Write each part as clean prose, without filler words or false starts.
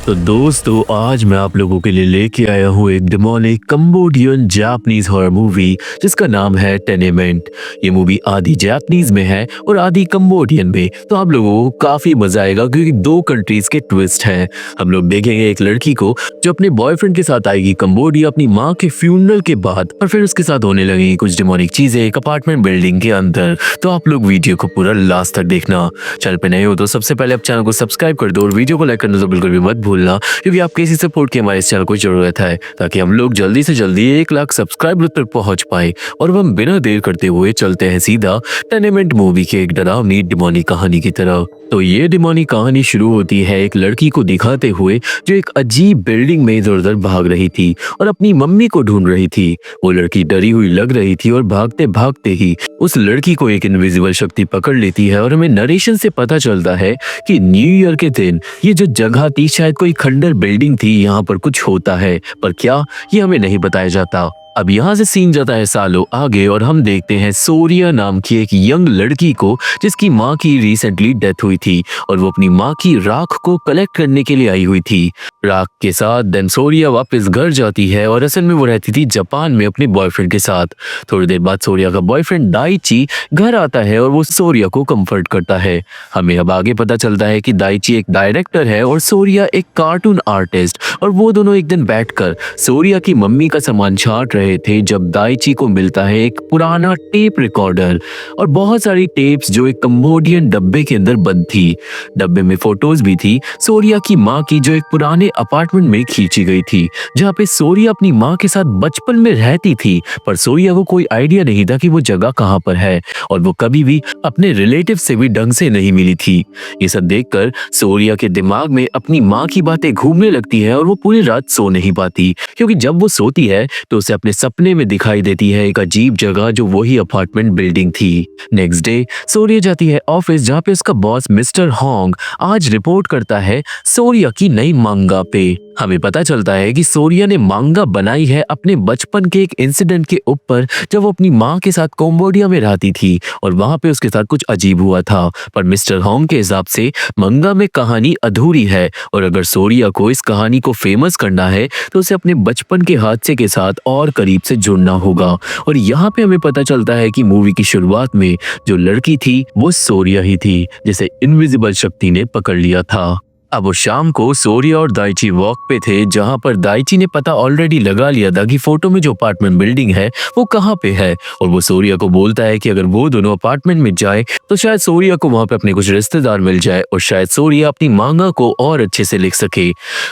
तो दोस्तों आज मैं आप लोगों के लिए लेके आया हूँ एक demonic Cambodian Japanese horror movie जिसका नाम है टेनेमेंट। ये मूवी आधी जापानीज में है और आधी कंबोडियन में, तो आप लोगों को काफी मजा आएगा क्योंकि दो कंट्रीज के ट्विस्ट हैं। हम लोग देखेंगे एक लड़की को जो अपने बॉयफ्रेंड के साथ आएगी कंबोडिया अपनी माँ के फ्यूनरल के बाद, और फिर उसके साथ होने लगेंगी कुछ डिमोनिक चीजें एक अपार्टमेंट बिल्डिंग के अंदर। तो आप लोग वीडियो को पूरा लास्ट तक देखना। चैनल पे नए हो तो सबसे पहले आप चैनल को सब्सक्राइब कर दो और वीडियो को लाइक करना तो बिल्कुल भी मत भूलना, क्योंकि आपके इसी सपोर्ट की हमारे इस चैनल को जरूरत है ताकि हम लोग जल्दी से जल्दी 1 लाख सब्सक्राइबर तक पहुंच पाए। और अब हम बिना देर करते हुए चलते हैं सीधा टेनेमेंट मूवी के एक डरावनी डिमोनिक कहानी की तरफ। तो ये डिमोनिक कहानी शुरू होती है एक लड़की को दिखाते हुए जो एक अजीब बिल्डिंग में इधर उधर भाग रही थी और अपनी मम्मी को ढूंढ रही थी। वो लड़की डरी हुई लग रही थी और भागते भागते ही उस लड़की को एक इनविजिबल शक्ति पकड़ लेती है और हमें नरेशन से पता चलता है कि न्यू ईयर के दिन ये जो जगह थी शायद कोई खंडर बिल्डिंग थी, यहाँ पर कुछ होता है, पर क्या ये हमें नहीं बताया जाता। अब यहाँ से सीन जाता है सालों आगे और हम देखते हैं सोरिया नाम की एक यंग लड़की को जिसकी माँ की रिसेंटली डेथ हुई थी और वो अपनी माँ की राख को कलेक्ट करने के लिए आई हुई थी। राख के साथ देन सोरिया वापस घर जाती है और असल में वो रहती थी जापान में अपने बॉयफ्रेंड के साथ। थोड़ी देर बाद सोरिया का बॉयफ्रेंड दाइची घर आता है और वो सोरिया को कंफर्ट करता है। हमें अब आगे पता चलता है कि दाइची एक डायरेक्टर है और सोरिया एक कार्टून आर्टिस्ट, और वो दोनों एक दिन बैठकर सोरिया की मम्मी का सामान छांट रहे थे जब दाइची को मिलता है एक पुराना टेप रिकॉर्डर और बहुत सारी टेप्स जो एक कंबोडियन डब्बे के अंदर बंद थी। डब्बे में फोटोज भी थी सोरिया की माँ की जो एक पुराने अपार्टमेंट में खींची गई थी, जहाँ पे सोरिया अपनी माँ के साथ बचपन में रहती थी, पर सोरिया को कोई आइडिया नहीं था कि वो जगह कहाँ पर है और वो कभी भी अपने रिलेटिव से भी ढंग से नहीं मिली थी। ये सब देखकर सोरिया के दिमाग में अपनी माँ की बातें घूमने लगती है और वो पूरी रात सो नहीं पाती, क्योंकि जब वो सोती है तो उसे अपने सपने में दिखाई देती है एक अजीब जगह जो वही अपार्टमेंट बिल्डिंग थी। नेक्स्ट डे सोरिया जाती है ऑफिस, जहाँ पे उसका बॉस मिस्टर होंग आज रिपोर्ट करता है सोरिया की नई मांगा पे। हमें पता चलता है कि सोरिया ने मांगा बनाई है अपने बचपन के एक इंसिडेंट के ऊपर जब वो अपनी माँ के साथ कंबोडिया में रहती थी और वहां पे उसके साथ कुछ अजीब हुआ था। पर मिस्टर होंग के हिसाब से मांगा में कहानी अधूरी है और अगर सोरिया को इस कहानी को फेमस करना है तो उसे अपने बचपन के हादसे के साथ और करीब से जुड़ना होगा। और यहाँ पे हमें पता चलता है कि मूवी की शुरुआत में जो लड़की थी वो सोरिया ही थी जिसे इनविजिबल शक्ति ने पकड़ लिया था। अब वो शाम को सोरिया और दाइची वॉक पे थे, जहां पर दाइची ने पता ऑलरेडी लगा लिया था कि फोटो में जो अपार्टमेंट बिल्डिंग है वो कहाँ पे है, और वो सोरिया को बोलता है कि अगर वो दोनों अपार्टमेंट में जाए तो शायद सोरिया को वहां पे अपने कुछ रिश्तेदार मिल जाए और शायद सोरिया अपनी मांगा को और अच्छे से लिख सके।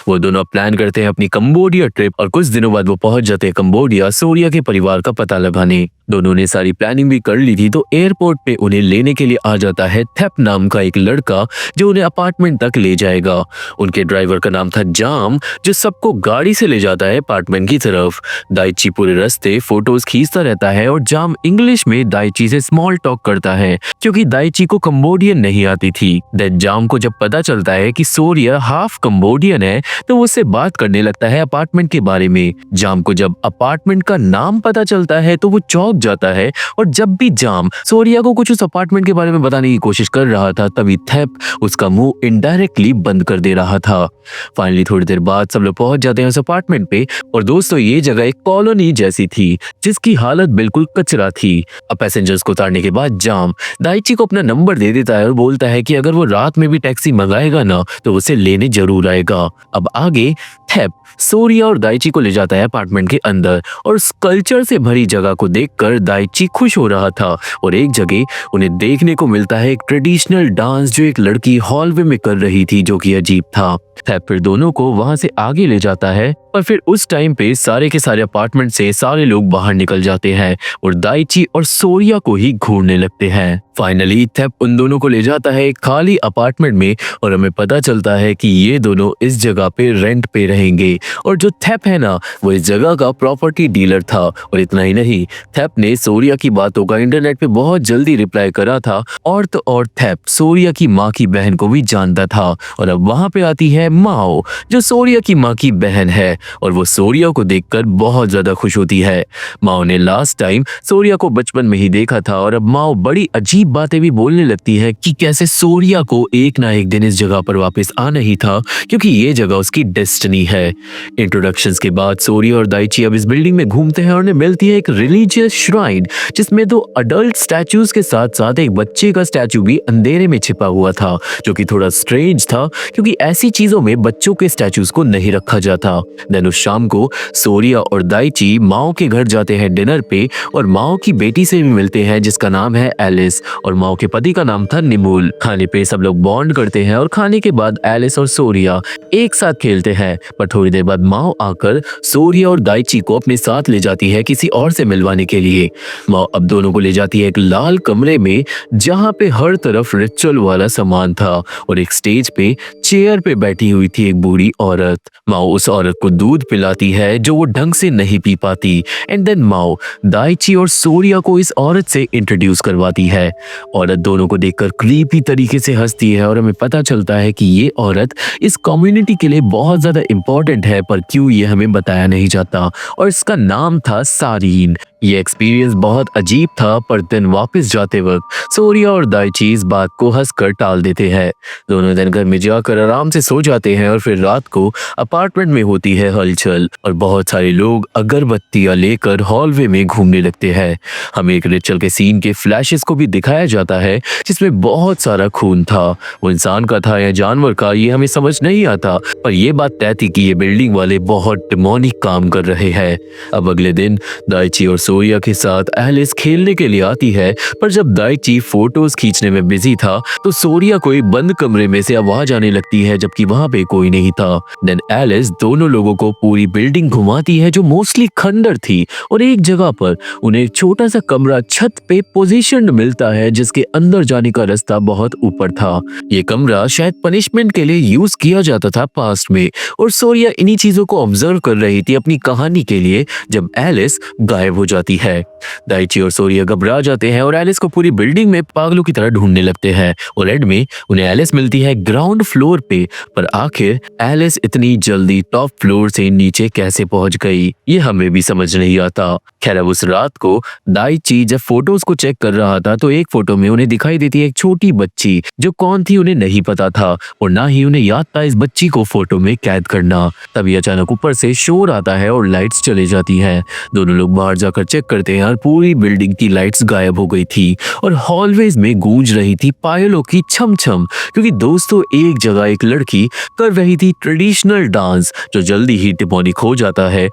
वो दोनों प्लान करते हैं अपनी कंबोडिया ट्रिप और कुछ दिनों बाद वो पहुंच जाते हैं कंबोडिया सोरिया के परिवार का पता लगाने। दोनों ने सारी प्लानिंग भी कर ली थी तो एयरपोर्ट पे उन्हें लेने के लिए आ जाता है थेप नाम का एक लड़का जो उन्हें अपार्टमेंट तक ले जाएगा। उनके ड्राइवर का नाम था जाम, जो सबको गाड़ी से ले जाता है अपार्टमेंट की तरफ। दाइची पूरे रास्ते फोटोज खींचता रहता है और जाम इंग्लिश में दाइची से स्मॉल टॉक करता है क्योंकि दाइची को कंबोडियन नहीं आती थी। देन जाम को जब पता चलता है कि सोरिया हाफ कंबोडियन है तो वो उससे बात करने लगता है अपार्टमेंट के बारे में। जाम को जब अपार्टमेंट का नाम पता चलता है तो वो चौंक जाता है, और जब भी जाम सोरिया को कुछ उस अपार्टमेंट के बारे में बताने की कोशिश कर रहा था तभी थेप उसका मुंह इनडायरेक्टली बंद कर दे रहा था। फाइनली थोड़ी देर बाद सब लोग पहुंच जाते हैं उस अपार्टमेंट पे, और दोस्तों ये जगह एक कॉलोनी जैसी थी जिसकी हालत बिल्कुल कचरा थी। अब पैसेंजर्स को उतारने के बाद जाम दाइची को अपना नंबर दे देता है और बोलता है कि अगर वो रात में भी टैक्सी मंगाएगा ना तो उसे लेने जरूर आएगा। अब आगे थेप सोरिया और दाइची को ले जाता है अपार्टमेंट के अंदर, और उस कल्चर से भरी जगह को देखकर दाइची खुश हो रहा था। और एक जगह उन्हें देखने को मिलता है एक ट्रेडिशनल डांस जो एक लड़की हॉलवे में कर रही थी जो कि अजीब था। थेप फिर दोनों को वहां से आगे ले जाता है, पर फिर उस टाइम पे सारे के सारे अपार्टमेंट से सारे लोग बाहर निकल जाते हैं और दाइची और सोरिया को ही घूरने लगते हैं। फाइनली थेप उन दोनों को ले जाता है एक खाली अपार्टमेंट में और हमें पता चलता है कि ये दोनों इस जगह पे रेंट पे रहेंगे, और जो थेप है ना वो इस जगह का प्रॉपर्टी डीलर था। और इतना ही नहीं, थेप ने सोरिया की बातों का इंटरनेट पे बहुत जल्दी रिप्लाई करा था, और तो और थेप सोरिया की माँ की बहन को भी जानता था। और अब वहां पे आती है माओ जो सोरिया की माँ की बहन है, और वो सूर्या को देखकर बहुत ज्यादा खुश होती है। माओ ने लास्ट टाइम सूर्या को बचपन में ही देखा था और अब माओ बड़ी अजीब बातें भी बोलने लगती है कि कैसे सूर्या को एक ना एक दिन इस जगह पर वापस आना ही था, क्योंकि ये जगह उसकी डेस्टिनी है। इंट्रोडक्शंस के बाद सूर्या और दाइची अब इस बिल्डिंग में घूमते हैं और उन्हें मिलती है एक रिलीजियस श्राइन, जिसमें 2 अडल्ट स्टैचूज के साथ साथ एक बच्चे का स्टैचू भी अंधेरे में छिपा हुआ था, जो कि थोड़ा स्ट्रेंज था क्योंकि ऐसी चीजों में बच्चों के स्टैचूज को नहीं रखा जाता। देन उस शाम को सूर्या और दाइची माओ के घर जाते हैं डिनर पे और माओ की बेटी से भी मिलते हैं जिसका नाम है एलिस, और माओ के पति का नाम था निमोल। खाने पे सब लोग बॉन्ड करते हैं और खाने के बाद एलिस और सूर्या एक साथ खेलते हैं, पर थोड़ी देर बाद माओ आकर सूर्या और दाइची को अपने साथ ले जाती है किसी और से मिलवाने के लिए। माओ अब दोनों को ले जाती है एक लाल कमरे में जहां पे हर तरफ रिचुअल वाला सामान था और एक स्टेज पे चेयर पे बैठी हुई थी एक बूढ़ी औरत। माओ उस औरत को दूध पिलाती है जो वो ढंग से नहीं पी पाती, एंड देन माओ दाइची और सूर्या को इस औरत से इंट्रोड्यूस करवाती है। औरत दोनों को देखकर क्रीपी तरीके से हंसती है और हमें पता चलता है कि ये औरत इस कम्युनिटी के लिए बहुत ज्यादा इंपॉर्टेंट है, पर क्यों ये हमें बताया नहीं जाता, और इसका नाम था सारीन। ये एक्सपीरियंस बहुत अजीब था, पर दिन वापस जाते वक्त सूर्या और दाइची इस बात को हंसकर टाल देते हैं। दोनों दिन घर में जाकर आराम से सो जाते हैं और फिर रात को अपार्टमेंट में होती है हलचल और बहुत सारे लोग अगरबत्तियां लेकर हॉलवे में घूमने लगते हैं। हमें एक रिचुअल के सीन के फ्लैशेस को भी दिखाया जाता है जिसमें बहुत सारा खून था। वो इंसान का था या जानवर का ये हमें समझ नहीं आता, पर यह बात तय थी कि ये बिल्डिंग वाले बहुत डिमोनिक काम कर रहे हैं। अब अगले दिन दाइची और सूर्या के साथ एलिस खेलने के लिए आती है, पर जब दाइची फोटोज खींचने में बिजी था तो सूर्या को एक बंद कमरे में से आवाज आने लगती है जबकि वहां पे कोई नहीं था। देन एलिस दोनों लोगों को पूरी बिल्डिंग घुमाती है जो मोस्टली खंडर थी, और एक जगह पर उन्हें एक छोटा सा कमरा छत पे पोजीशन्ड मिलता है जिसके अंदर जाने का रास्ता बहुत ऊपर था। ये कमरा शायद पनिशमेंट के लिए यूज किया जाता था पास्ट में, और सूर्या इन्हीं चीजों को ऑब्जर्व कर रही थी अपनी कहानी के लिए जब एलिस गायब हो जाती है। दाइची और सूर्या घबरा जाते हैं और एलिस को पूरी बिल्डिंग में पागलों की तरह ढूंढने लगते हैं, और एंड में उन्हें एलिस मिलती है ग्राउंड फ्लोर पे। पर आखिर एलिस इतनी जल्दी टॉप फ्लोर से नीचे कैसे पहुंच गई ये हमें भी समझ नहीं आता। खैर अब उस रात को दाइची जब फोटोज को चेक कर रहा था तो एक फोटो में उन्हें दिखाई देती है एक छोटी बच्ची, जो कौन थी उन्हें नहीं पता था और ना ही उन्हें याद था इस बच्ची को फोटो में कैद करना। तभी अचानक ऊपर से शोर आता है और लाइट्स चली जाती है। दोनों लोग बाहर जाकर चेक करते हैं और पूरी बिल्डिंग की लाइट्स गायब हो गई थी और हॉलवेज में गूंज रही थी पायलों की छम छम, क्योंकि दोस्तों एक जगह एक लड़की कर रही थी ट्रेडिशनल डांस जो जल्दी ही डिमोनिक हो जाता है,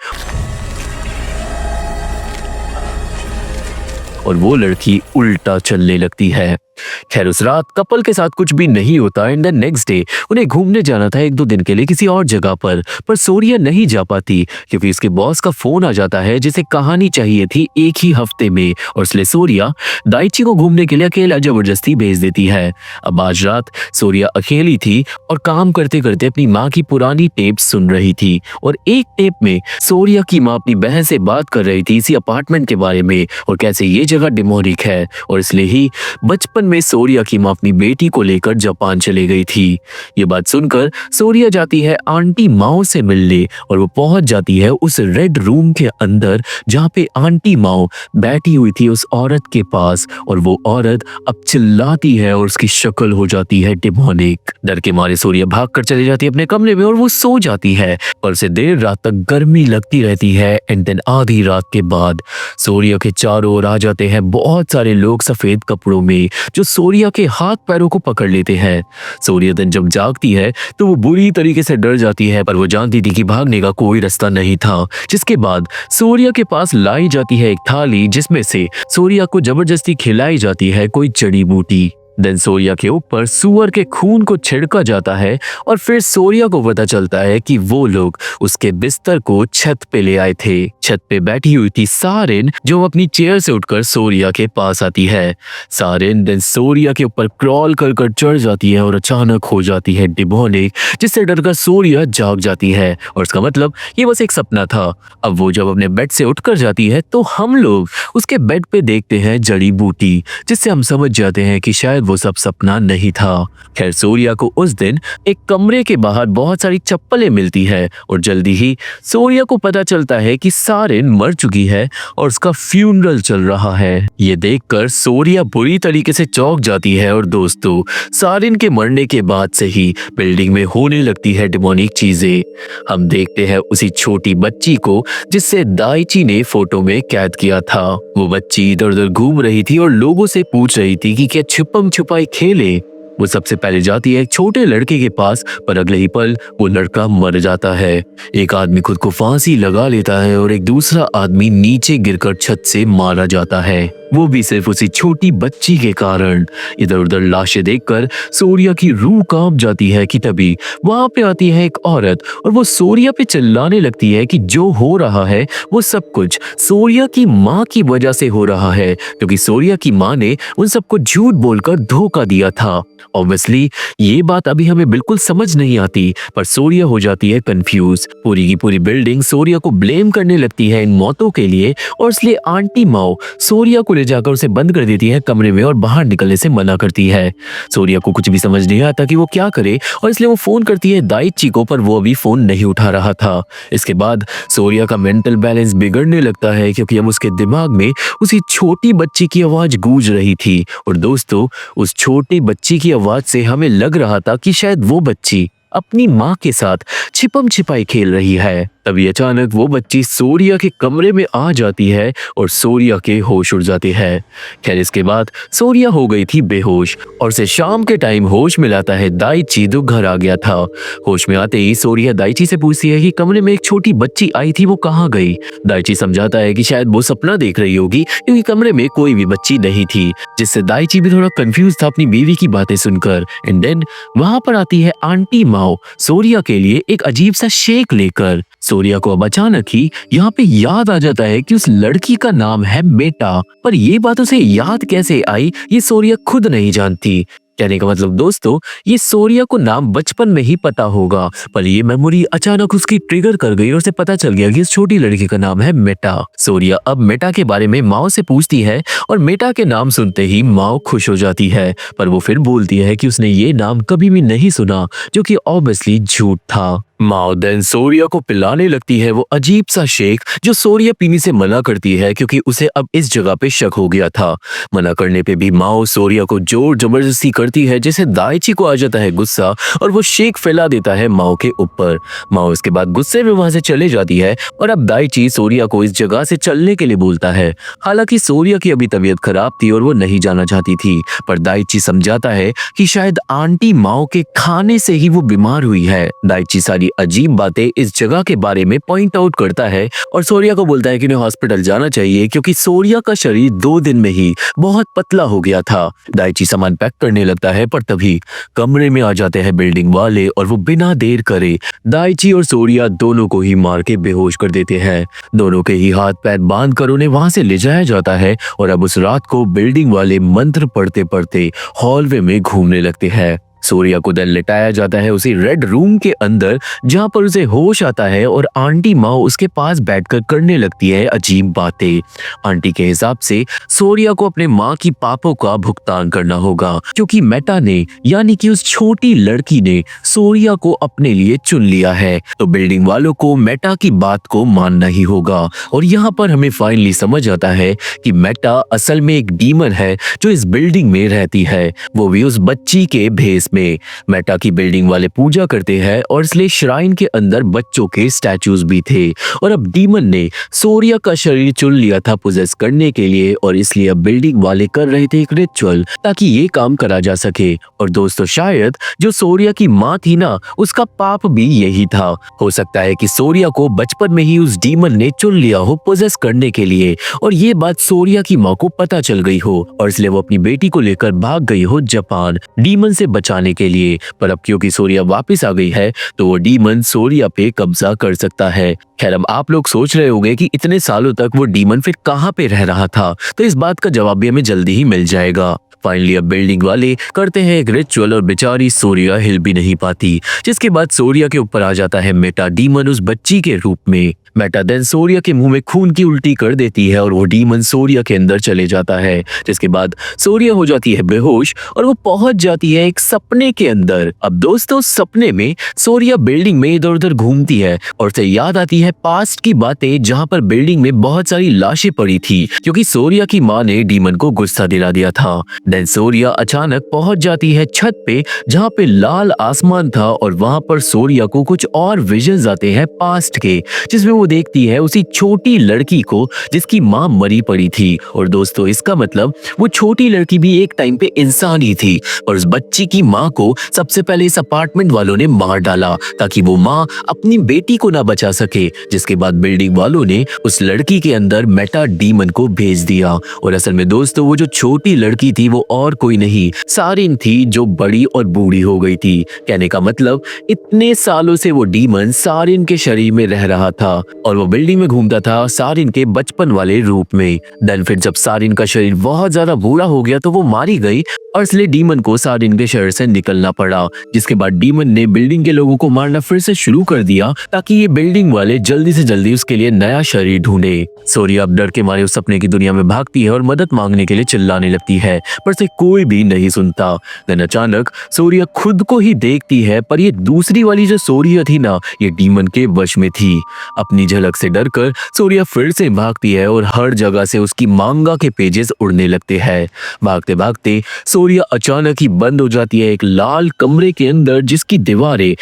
और वो लड़की उल्टा चलने लगती है। खैर उस रात कपल के साथ कुछ भी नहीं होता एंड द नेक्स्ट डे उन्हें घूमने जाना था 1-2 दिन के लिए किसी और जगह पर सूर्या नहीं जा पाती क्योंकि उसके बॉस का फोन आ जाता है जिसे कहानी चाहिए थी एक ही हफ्ते में, और इसलिए सूर्या दाइची को घूमने के लिए अकेला जबरदस्ती भेज देती है। अब आज रात सूर्या अकेली थी और काम करते करते अपनी माँ की पुरानी टेप सुन रही थी, और एक टेप में सूर्या की माँ अपनी बहन से बात कर रही थी इसी अपार्टमेंट के बारे में और कैसे ये जगह डिमोनिक है, और इसलिए ही बचपन में सूर्या की माँ अपनी बेटी को लेकर जापान चली गई थी। ये बात सुनकर सूर्या जाती है आंटी माओ से मिलने और वो पहुंच जाती है उस रेड रूम के अंदर जहाँ पे आंटी माओ बैठी हुई थी उस औरत के पास, और वो औरत अब चिल्लाती है और उसकी शक्ल हो जाती है डिमोनिक। डर के मारे सूर्या भागकर चली जाती है अपने कमरे में और वो सो जाती है, पर उसे देर रात तक गर्मी लगती रहती है। एंड देन आधी रात के बाद सूर्या के चारों ओर आ जाते हैं बहुत सारे लोग सफेद कपड़ों में जो सूर्या के हाथ पैरों को पकड़ लेते हैं। सूर्या दिन जब जागती है तो वो बुरी तरीके से डर जाती है, पर वो जानती थी कि भागने का कोई रास्ता नहीं था। जिसके बाद सूर्या के पास लाई जाती है एक थाली जिसमें से सूर्या को जबरदस्ती खिलाई जाती है कोई जड़ी बूटी। देन सूर्या के ऊपर सुअर के खून को छिड़का जाता है और फिर सूर्या को पता चलता है कि वो लोग उसके बिस्तर को छत पे ले आए थे। छत पे बैठी हुई थी सारिन जो अपनी चेयर से उठकर सूर्या के पास आती है। सारिन देन सूर्या के ऊपर क्रॉल कर कर चढ़ जाती है और अचानक हो जाती है डिमोनिक, जिससे डरकर सूर्या जाग जाती है और उसका मतलब ये बस एक सपना था। अब वो जब अपने बेड से उठकर जाती है तो हम लोग उसके बेड पे देखते हैं जड़ी बूटी, जिससे हम समझ जाते हैं कि शायद शायद वो सब सपना नहीं था। खैर सूर्या को उस दिन एक कमरे के बाहर बहुत सारी चप्पलें मिलती है और जल्दी ही सूर्या को पता चलता है कि सारिन मर चुकी है और उसका फ्यूनरल चल रहा है। ये देखकर सूर्या बुरी तरीके से चौंक जाती है और दोस्तों सारिन के मरने के बाद से ही बिल्डिंग में होने लगती है डिमोनिक चीजें। हम देखते हैं उसी छोटी बच्ची को जिससे दाइची ने फोटो में कैद किया था। वो बच्ची इधर उधर घूम रही थी और लोगों से पूछ रही थी कि क्या छुपम छुपाई खेले। वो सबसे पहले जाती है एक छोटे लड़के के पास, पर अगले ही पल वो लड़का मर जाता है। एक आदमी खुद को फांसी लगा लेता है और एक दूसरा आदमी नीचे गिरकर छत से मारा जाता है, वो भी सिर्फ उसी छोटी बच्ची के कारण। इधर उधर लाशें देखकर सूर्या की रूह कांप जाती है कि तभी वहां पे आती है एक औरत और वो सूर्या पे चिल्लाने लगती है कि जो हो रहा है वो सब कुछ सूर्या की माँ की वजह से हो रहा है, क्योंकि सूर्या की माँ ने उन सबको झूठ बोलकर धोखा दिया था। ऑब्वियसली ये बात अभी हमें बिल्कुल समझ नहीं आती, पर सूर्या हो जाती है कंफ्यूज। पूरी की पूरी बिल्डिंग सूर्या को ब्लेम करने लगती है इन मौतों के लिए और इसलिए आंटी माओ सूर्या को ले जाकर उसे बंद कर देती है कमरे में और बाहर निकलने से मना करती है। सूर्या को कुछ भी समझ नहीं आता कि वो क्या करे और इसलिए वो फोन करती है दाइची को, पर वो अभी फोन नहीं उठा रहा था। इसके बाद सूर्या का मेंटल बैलेंस बिगड़ने लगता है क्योंकि अब उसके दिमाग में उसी छोटी बच्ची की आवाज गूंज रही थी और दोस्तों उस छोटी बच्ची की आवाज से हमें लग रहा था कि शायद वो बच्ची अपनी माँ के साथ छिपम छिपाई खेल रही है। तभी अचानक वो बच्ची सूर्या के कमरे में आ जाती है और सूर्या के होश उड़ जाते हैं। खैर इसके बाद सूर्या हो गई थी बेहोश और उसे शाम के टाइम होश में लाता है दाइची, जो घर आ गया था। होश में आते ही सूर्या दाइची से पूछती है कि कमरे में एक छोटी बच्ची आई थी, वो कहाँ गई। दाइची समझाता है कि शायद वो सपना देख रही होगी क्योंकि कमरे में कोई भी बच्ची नहीं थी, जिससे दाइची भी थोड़ा कंफ्यूज था अपनी बीवी की बातें सुनकर। एंड देन वहां पर आती है आंटी माओ सूर्या के लिए एक अजीब सा शेक लेकर। सूर्या को अब अचानक ही यहाँ पे याद आ जाता है कि उस लड़की का नाम है मेटा, पर ये बात उसे याद कैसे आई ये सूर्या खुद नहीं जानती। कहने का मतलब दोस्तों ये सूर्या को नाम बचपन में ही पता होगा, पर ये मेमोरी अचानक उसकी ट्रिगर कर गई और उसे पता चल गया कि इस छोटी लड़की का नाम है मेटा। सूर्या अब मेटा के बारे में माओ से पूछती है और मेटा के नाम सुनते ही माओ खुश हो जाती है, पर वो फिर बोलती है कि उसने ये नाम कभी भी नहीं सुना, जो कि ऑब्वियसली झूठ था। माओ देन सूर्या को पिलाने लगती है वो अजीब सा शेक, जो सूर्या पीने से मना करती है क्योंकि उसे अब इस जगह पे शक हो गया था। मना करने पे भी माओ सूर्या को जोर जबरदस्ती करती है, जैसे दाइची को आ जाता है गुस्सा और वो शेक फैला देता है माओ के ऊपर। माओ इसके बाद गुस्से में वहां से चले जाती है और अब दाइची सूर्या को इस जगह से चलने के लिए बोलता है। हालांकि सूर्या की अभी तबीयत खराब थी और वो नहीं जाना चाहती थी, पर दाइची समझाता है कि शायद आंटी माओ के खाने से ही वो बीमार हुई है। दाइची सारी अजीब बातें इस जगह के बारे में पॉइंट आउट करता है और सूर्या को बोलता है कि उन्हें हॉस्पिटल जाना चाहिए क्योंकि सूर्या का शरीर 2 दिन में ही बहुत पतला हो गया था। दाइची सामान पैक करने लगता है, पर तभी कमरे में आ जाते हैं बिल्डिंग वाले और वो बिना देर करे दाइची और सूर्या दोनों को ही मार के बेहोश कर देते हैं। दोनों के ही हाथ पैर बांध कर उन्हें वहां से ले जाया जाता है और अब उस रात को बिल्डिंग वाले मंत्र पढ़ते पढ़ते हॉलवे में घूमने लगते हैं। सूर्या को then लिटाया जाता है उसी रेड रूम के अंदर, जहां पर उसे होश आता है और आंटी माँ उसके पास बैठकर करने लगती है अजीब बातें। आंटी के हिसाब से सूर्या को अपने माँ की पापों का भुगतान करना होगा, क्योंकि मेटा ने यानी कि उस छोटी लड़की ने सूर्या को अपने लिए चुन लिया है, तो बिल्डिंग वालों को मेटा की बात को मानना ही होगा। और यहाँ पर हमें फाइनली समझ आता है कि मेटा असल में एक डीमन है जो इस बिल्डिंग में रहती है, वो भी उस बच्ची के भेस में। मेटा की बिल्डिंग वाले पूजा करते हैं और इसलिए श्राइन के अंदर बच्चों के स्टैचूज भी थे, और अब डीमन ने सूर्या का शरीर चुन लिया था पोजेस करने के लिए, और इसलिए अब बिल्डिंग वाले कर रहे थे एक रिचुअल ताकि ये काम करा जा सके। और दोस्तों शायद जो सूर्या की माँ थी ना, उसका पाप भी यही था। हो सकता है कि सूर्या को बचपन में ही उस डीमन ने चुन लिया हो पोजेस करने के लिए, और ये बात सूर्या की माँ को पता चल गई हो और इसलिए वो अपनी बेटी को लेकर भाग गई हो जापान डीमन से बचाने के लिए। पर अब क्योंकि सूर्या वापस आ गई है तो वो डीमन सूर्या पे कब्जा कर सकता है। खैर अब आप लोग सोच रहे होंगे कि इतने सालों तक वो डीमन फिर कहाँ पे रह रहा था, तो इस बात का जवाब भी हमें जल्दी ही मिल जाएगा। फाइनली अब बिल्डिंग वाले करते हैं एक रिचुअल और बेचारी सूर्या हिल भी नहीं पाती, जिसके बाद सूर्या के ऊपर आ जाता है मेटा डीमन उस बच्ची के रूप में। मेटा देन सोरिया के मुंह में खून की उल्टी कर देती है और वो डीमन सोरिया के अंदर चले जाता है, जिसके बाद सोरिया हो जाती है बेहोश और वो पहुंच जाती है एक सपने के अंदर। अब दोस्तों सपने में सोरिया बिल्डिंग में इधर उधर घूमती है और उसे याद आती है पास्ट की बातें, जहां पर बिल्डिंग में बहुत सारी लाशें पड़ी थी क्योंकि सोरिया की माँ ने डीमन को गुस्सा दिला दिया था। देन सोरिया अचानक पहुंच जाती है छत पे, जहां पे लाल आसमान था और वहां पर सोरिया को कुछ और विजन्स आते हैं पास्ट के, जिसमें वो देखती है उसी छोटी लड़की को जिसकी माँ मरी पड़ी थी। और दोस्तों इसका मतलब वो छोटी लड़की भी एक टाइम पे इंसान ही थी और उस बच्ची की माँ को सबसे पहले इस अपार्टमेंट वालों ने मार डाला ताकि वो माँ अपनी बेटी को ना बचा सके, जिसके बाद बिल्डिंग वालों ने उस लड़की के अंदर मेटा डीमन को भेज दिया। और असल में दोस्तों वो जो छोटी लड़की थी वो और कोई नहीं सारिन थी, जो बड़ी और बूढ़ी हो गई थी। कहने का मतलब इतने सालों से वो डीमन सारिन के शरीर में रह रहा था और वो बिल्डिंग में घूमता था सारिन के बचपन वाले रूप में। देन फिर जब सारिन का शरीर बहुत ज्यादा बूढ़ा हो गया तो वो मारी गई और इसलिए डीमन को सारिन के शहर से निकलना पड़ा, जिसके बाद डीमन ने बिल्डिंग के लोगों को मारना फिर से शुरू कर दिया ताकि ये बिल्डिंग वाले जल्दी से जल्दी उसके लिए नया शरीर ढूंढे। सोरिया अब डर के मारे उस सपने की दुनिया में भागती है और मदद मांगने के लिए चिल्लाने लगती है, पर उसे कोई भी नहीं सुनता। देन अचानक सोरिया खुद को ही देखती है, पर ये दूसरी वाली जो सोरिया थी ना, ये डीमन के वश में थी। अपनी झलक से डरकर सोरिया फिर से भागती है और हर जगह से उसकी मांगा के पेजेस उड़ने लगते हैं। भागते भागते सोरिया अचानक ही बंद हो जाती है एक लाल कमरे के अंदर, जिसकी दीवारें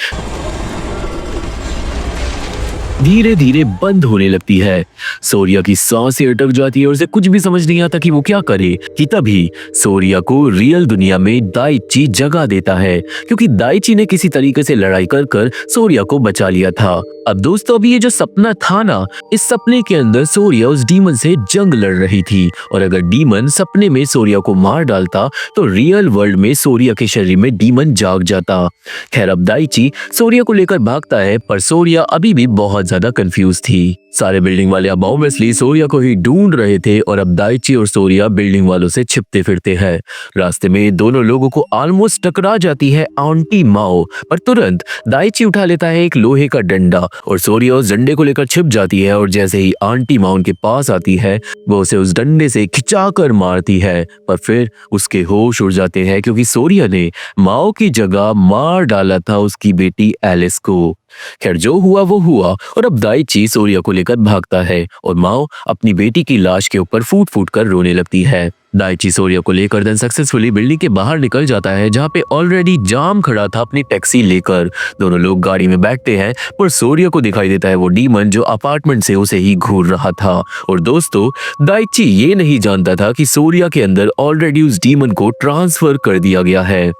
धीरे धीरे बंद होने लगती है। सोरिया की सांसें अटक जाती है और उसे कुछ भी समझ नहीं आता कि वो क्या करे कि तभी सोरिया को रियल दुनिया में दाइची जगा देता है, क्योंकि दाइची ने किसी तरीके से लड़ाई कर सोरिया को बचा लिया था। अब दोस्तों अभी ये जो सपना था ना, इस सपने के अंदर सोरिया उस डीमन से जंग लड़ रही थी और अगर डीमन सपने में सोरिया को मार डालता तो रियल वर्ल्ड में सोरिया के शरीर में डीमन जाग जाता। खैर अब दाइची सोरिया को लेकर भागता है, पर सोरिया अभी भी बहुत ज्यादा कंफ्यूज थी। सारे बिल्डिंग वाले अब ऑब्वियसली सोरिया को ही ढूंढ रहे थे और अब दाइची और सोरिया बिल्डिंग वालों से छिपते फिरते हैं। रास्ते में दोनों लोगों को ऑलमोस्ट टकरा जाती है आंटी माओ, पर तुरंत दाइची उठा लेता है एक लोहे का डंडा और सोरिया उस डंडे को लेकर छिप जाती है और जैसे ही आंटी माओ उनके पास आती है वो उसे उस डंडे से खिंचाकर मारती है, पर फिर उसके होश उड़ जाते हैं क्योंकि सोरिया ने माओ की जगह मार डाला था उसकी बेटी एलिस को। खैर जो हुआ वो हुआ और अब दाइची सोरिया को लेकर भागता है और माओ अपनी बेटी की लाश के ऊपर फूट फूट कर रोने लगती है। दाइची सोरिया को लेकर देन सक्सेसफुली बिल्डिंग के बाहर निकल जाता है, जहां पे ऑलरेडी जाम खड़ा था अपनी टैक्सी लेकर। दोनों लोग गाड़ी में बैठते हैं, पर सोरिया को दिखाई देता है वो डीमन जो अपार्टमेंट से उसे ही घूर रहा था। और दोस्तों दाइची ये नहीं जानता था कि सोरिया के अंदर ऑलरेडी उस डीमन को ट्रांसफर कर दिया गया है।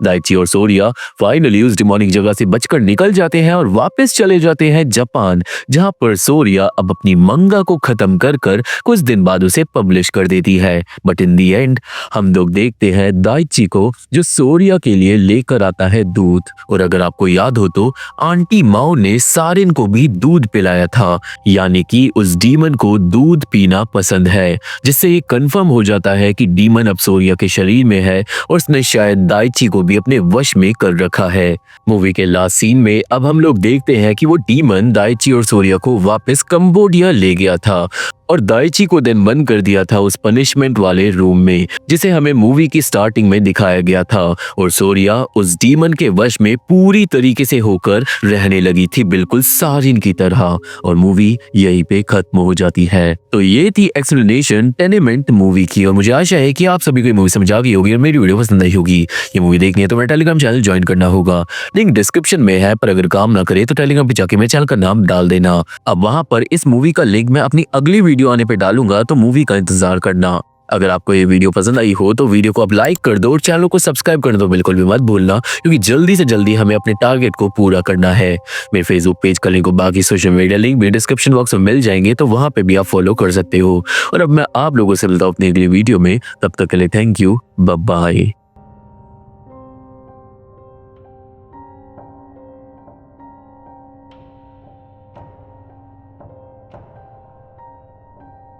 दाइची और सोरिया फाइनली उस डिमोनिक जगह से बचकर निकल जाते हैं और वापस चले जाते हैं जापान, जहां पर सोरिया अब अपनी मंगा को खत्म कर कुछ दिन बाद उसे पब्लिश कर देती है। बट इन दी एंड हम लोग देखते हैं दाइची को जो सोरिया के लिए लेकर आता है दूध। और अगर आपको याद हो तो आंटी माओ ने सारिन को भी दूध पिलाया था, यानी कि उस डीमन को दूध पीना पसंद है, जिससे ये कंफर्म हो जाता है कि डीमन अब सोरिया के शरीर में है और उसने शायद दाइची को भी अपने वश में कर रखा है। मूवी के लास्ट सीन में अब हम लोग देखते हैं कि वो डीमन दाइची और सोरिया को वापस कंबोडिया ले गया था और दाइची को देन बंद कर दिया था उस पनिशमेंट वाले रूम में, जिसे हमें मूवी की स्टार्टिंग में दिखाया गया था। और सोरिया उस डीमन के वश में पूरी तरीके से होकर रहने लगी थी, बिल्कुल सारिन की तरह। और मूवी यहीं पे खत्म हो जाती है। तो ये थी एक्सप्लेनेशन टेनेमेंट मूवी की और मुझे आशा है कि आप सभी को ये मूवी समझ आ गई होगी और मेरी वीडियो पसंद आई होगी। ये मूवी देखनी है तो मेरा टेलीग्राम चैनल ज्वाइन करना होगा, लिंक डिस्क्रिप्शन में है, पर अगर काम ना करे तो टेलीग्राम पे जाके मेरे चैनल का नाम डाल देना। अब वहां पर इस मूवी का लिंक मैं अपनी अगली वीडियो आने पे डालूंगा, तो मूवी का इंतजार करना। अगर आपको ये वीडियो पसंद आई हो तो वीडियो को आप लाइक कर दो और चैनल को सब्सक्राइब कर दो बिल्कुल भी मत भूलना, क्योंकि जल्दी से जल्दी हमें अपने टारगेट को पूरा करना है। मेरे फेसबुक पेज का लिंक और बाकी सोशल मीडिया लिंक भी डिस्क्रिप्शन बॉक्स में मिल जाएंगे, तो वहां पे भी आप फॉलो कर सकते हो। और अब मैं आप लोगों से मिलता हूँ अपनी अगली वीडियो में, तब तक के लिए थैंक यू, बाय बाय।